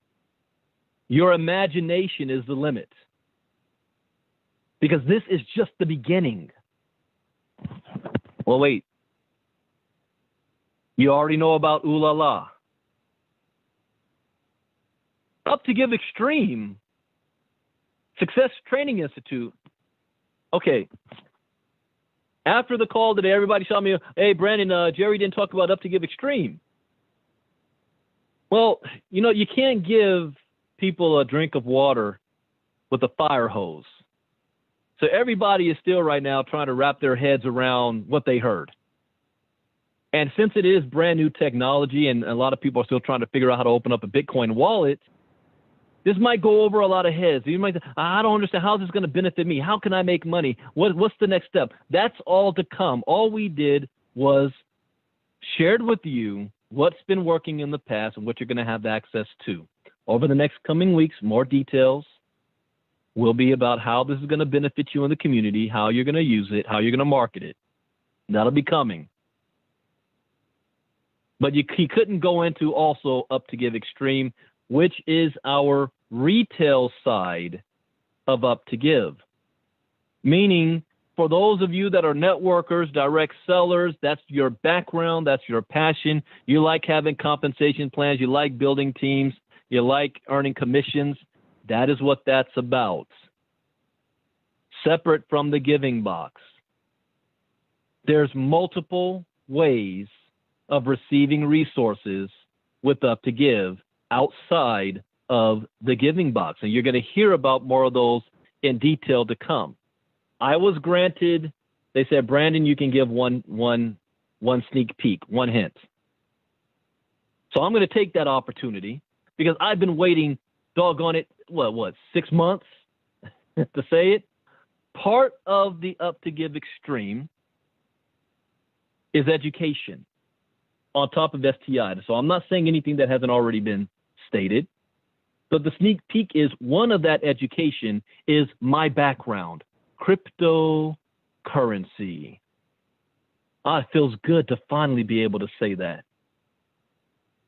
Your imagination is the limit, because this is just the beginning. Well, wait. You already know about Ooh-la-la. Up2give Extreme Success Training Institute. Okay. After the call today, everybody shot me, hey, Brandon, Jerry didn't talk about Up2give Extreme. Well, you know, you can't give people a drink of water with a fire hose. So everybody is still right now trying to wrap their heads around what they heard. And since it is brand new technology and a lot of people are still trying to figure out how to open up a Bitcoin wallet, this might go over a lot of heads. You might say, I don't understand. How is this going to benefit me? How can I make money? What's the next step? That's all to come. All we did was shared with you what's been working in the past and what you're going to have access to. Over the next coming weeks, more details will be about how this is going to benefit you in the community, how you're going to use it, how you're going to market it. That'll be coming. But he couldn't go into also Up2give Extreme, which is our retail side of Up2give. Meaning, for those of you that are networkers, direct sellers, that's your background, that's your passion. You like having compensation plans, you like building teams, you like earning commissions. That is what that's about. Separate from the giving box. There's multiple ways of receiving resources with Up2give outside of the giving box. And you're going to hear about more of those in detail to come. I was granted, they said, Brandon, you can give one sneak peek, one hint. So I'm going to take that opportunity because I've been waiting, doggone it, what, 6 months to say it. Part of the Up2give Extreme is education on top of STI. So I'm not saying anything that hasn't already been stated. But the sneak peek is one of that education is my background, cryptocurrency. It feels good to finally be able to say that.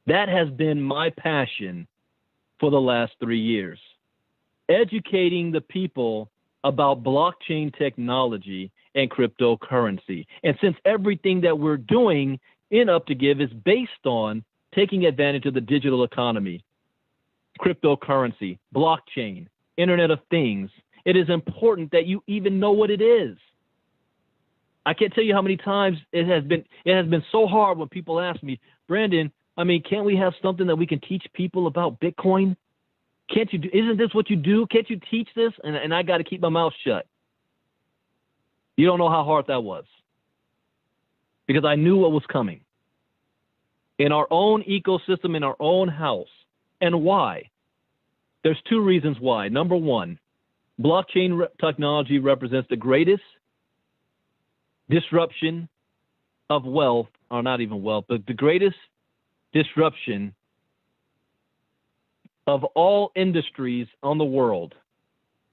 That has been my passion for the last 3 years. Educating the people about blockchain technology and cryptocurrency. And since everything that we're doing in Up2give is based on taking advantage of the digital economy, cryptocurrency, blockchain, Internet of Things, it is important that you even know what it is. I can't tell you how many times it has been so hard when people ask me, Brandon, can't we have something that we can teach people about Bitcoin? Can't you do, isn't this what you do? Can't you teach this? And I got to keep my mouth shut. You don't know how hard that was. Because I knew what was coming. In our own ecosystem, in our own house. And why? There's 2 reasons why. Number one, blockchain technology represents the greatest disruption of wealth, or not even wealth, but the greatest disruption of all industries on the world.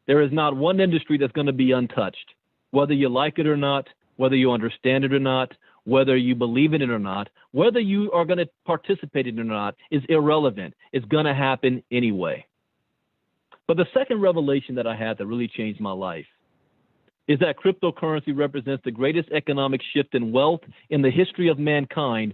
There is not one industry that's going to be untouched. Whether you like it or not, whether you understand it or not, whether you believe in it or not, whether you are going to participate in it or not is irrelevant. It's going to happen anyway. But the second revelation that I had that really changed my life is that cryptocurrency represents the greatest economic shift in wealth in the history of mankind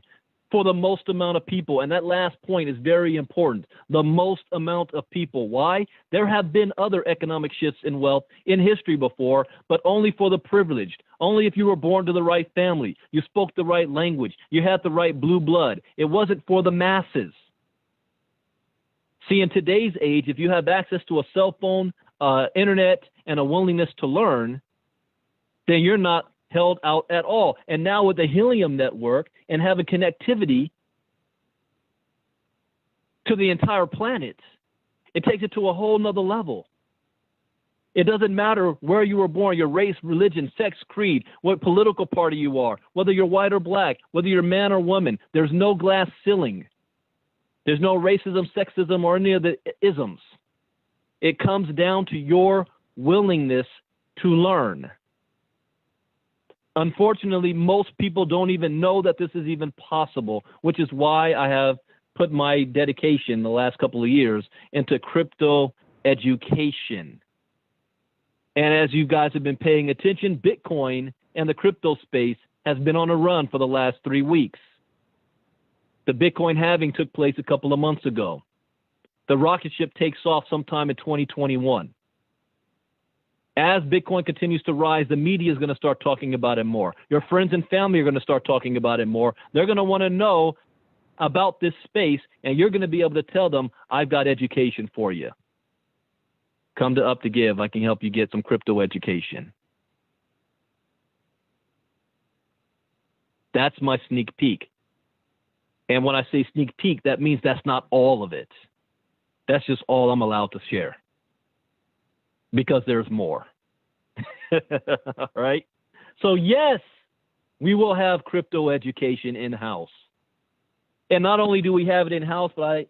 for the most amount of people. And that last point is very important. The most amount of people. Why? There have been other economic shifts in wealth in history before, but only for the privileged. Only if you were born to the right family, you spoke the right language, you had the right blue blood. It wasn't for the masses. See, in today's age, if you have access to a cell phone, internet, and a willingness to learn, then you're not held out at all. And now with the Helium network and having connectivity to the entire planet, it takes it to a whole nother level. It doesn't matter where you were born, your race, religion, sex, creed, what political party you are, whether you're white or black, whether you're man or woman. There's no glass ceiling. There's no racism, sexism, or any of the isms. It comes down to your willingness to learn. Unfortunately, most people don't even know that this is even possible, which is why I have put my dedication the last couple of years into crypto education. And as you guys have been paying attention, Bitcoin and the crypto space has been on a run for the last 3 weeks. The Bitcoin halving took place a couple of months ago. The rocket ship takes off sometime in 2021. As Bitcoin continues to rise, the media is going to start talking about it more. Your friends and family are going to start talking about it more. They're going to want to know about this space, and you're going to be able to tell them, I've got education for you. Come to Up2give. I can help you get some crypto education. That's my sneak peek. And when I say sneak peek, that means that's not all of it. That's just all I'm allowed to share. Because there's more. All right? So yes, we will have crypto education in-house. And not only do we have it in-house, but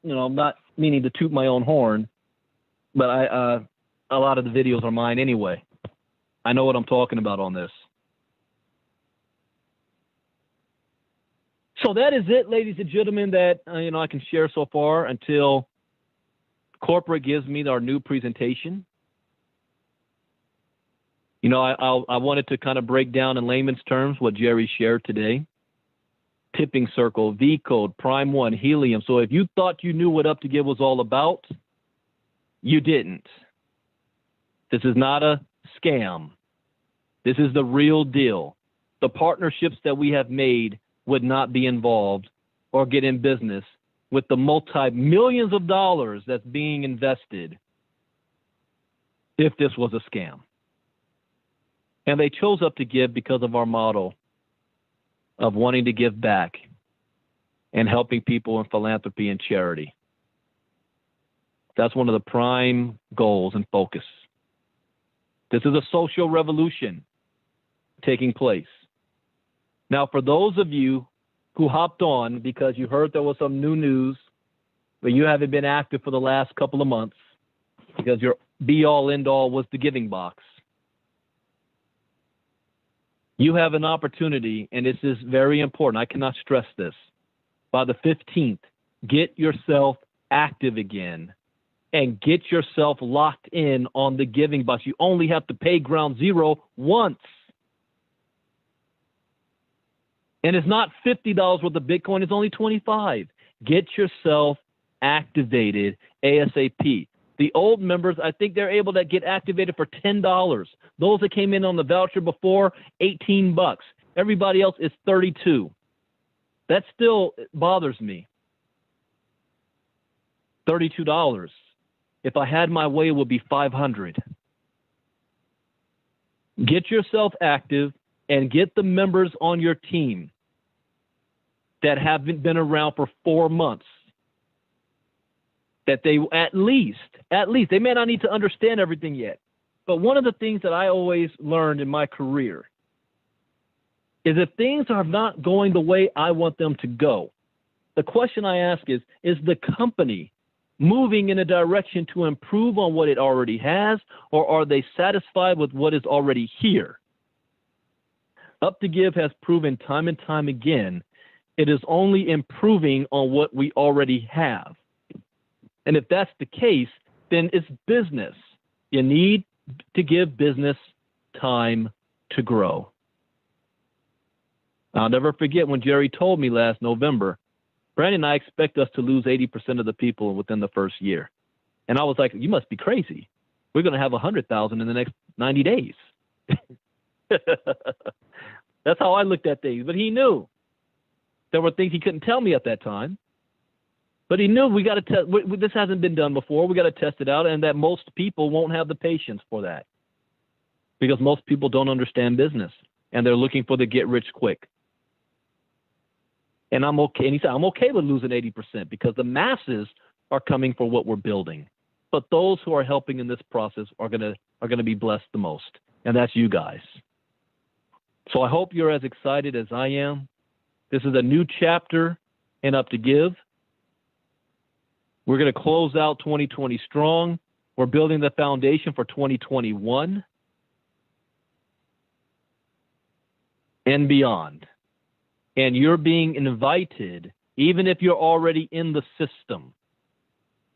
I'm not meaning to toot my own horn, but a lot of the videos are mine anyway. I know what I'm talking about on this. So that is it, ladies and gentlemen, that I can share so far until corporate gives me our new presentation. I wanted to kind of break down in layman's terms what Jerry shared today. Tipping circle, V code, prime one, helium. So if you thought you knew what Up2give was all about, you didn't. This is not a scam. This is the real deal. The partnerships that we have made would not be involved or get in business with the multi-millions of dollars that's being invested if this was a scam. And they chose Up2give because of our model of wanting to give back and helping people in philanthropy and charity. That's one of the prime goals and focus. This is a social revolution taking place. Now, for those of you who hopped on because you heard there was some new news, but you haven't been active for the last couple of months because your be-all, end-all was the giving box, you have an opportunity, and this is very important. I cannot stress this. By the 15th, get yourself active again and get yourself locked in on the giving box. You only have to pay ground zero once. And it's not $50 worth of Bitcoin, it's only $25. Get yourself activated ASAP. The old members, I think they're able to get activated for $10. Those that came in on the voucher before, $18. Everybody else is $32. That still bothers me. $32. If I had my way, it would be $500. Get yourself active and get the members on your team that haven't been around for 4 months. That they at least, they may not need to understand everything yet. But one of the things that I always learned in my career is if things are not going the way I want them to go, the question I ask is the company moving in a direction to improve on what it already has, or are they satisfied with what is already here? Up2give has proven time and time again, it is only improving on what we already have. And if that's the case, then it's business. You need to give business time to grow. I'll never forget when Jerry told me last November, Brandon and I expect us to lose 80% of the people within the first year. And I was like, you must be crazy. We're going to have 100,000 in the next 90 days. That's how I looked at things. But he knew there were things he couldn't tell me at that time. But he knew we got to test. This hasn't been done before. We got to test it out, and that most people won't have the patience for that because most people don't understand business and they're looking for the get rich quick. And I'm okay. And he said, I'm okay with losing 80% because the masses are coming for what we're building. But those who are helping in this process are gonna be blessed the most, and that's you guys. So I hope you're as excited as I am. This is a new chapter in Up2give. We're going to close out 2020 strong. We're building the foundation for 2021 and beyond. And you're being invited, even if you're already in the system,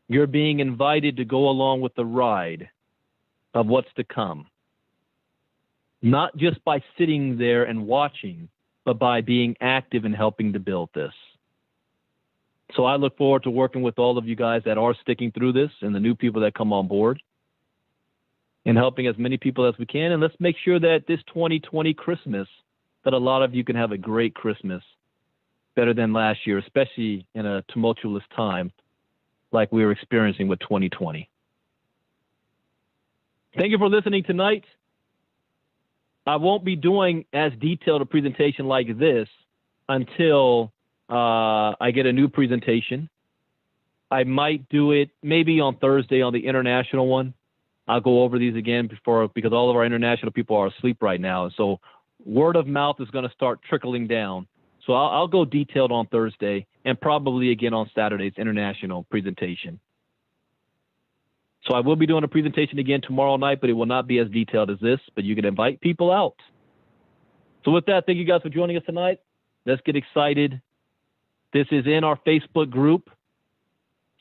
you're being invited to go along with the ride of what's to come. Not just by sitting there and watching, but by being active and helping to build this. So I look forward to working with all of you guys that are sticking through this and the new people that come on board and helping as many people as we can. And let's make sure that this 2020 Christmas, that a lot of you can have a great Christmas, better than last year, especially in a tumultuous time like we were experiencing with 2020. Thank you for listening tonight. I won't be doing as detailed a presentation like this until I get a new presentation. I might do it maybe on Thursday on the international one. I'll go over these again because all of our international people are asleep right now. So word of mouth is going to start trickling down. So I'll go detailed on Thursday and probably again on Saturday's international presentation. So I will be doing a presentation again tomorrow night, but it will not be as detailed as this, but you can invite people out. So with that, thank you guys for joining us tonight. Let's get excited. This is in our Facebook group,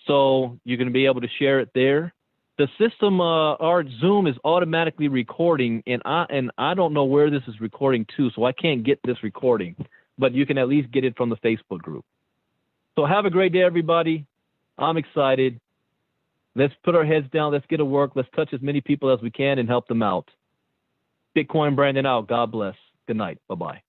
so you're going to be able to share it there. The system, our Zoom is automatically recording, and I don't know where this is recording to, so I can't get this recording, but you can at least get it from the Facebook group. So have a great day, everybody. I'm excited. Let's put our heads down. Let's get to work. Let's touch as many people as we can and help them out. Bitcoin Brandon out. God bless. Good night. Bye-bye.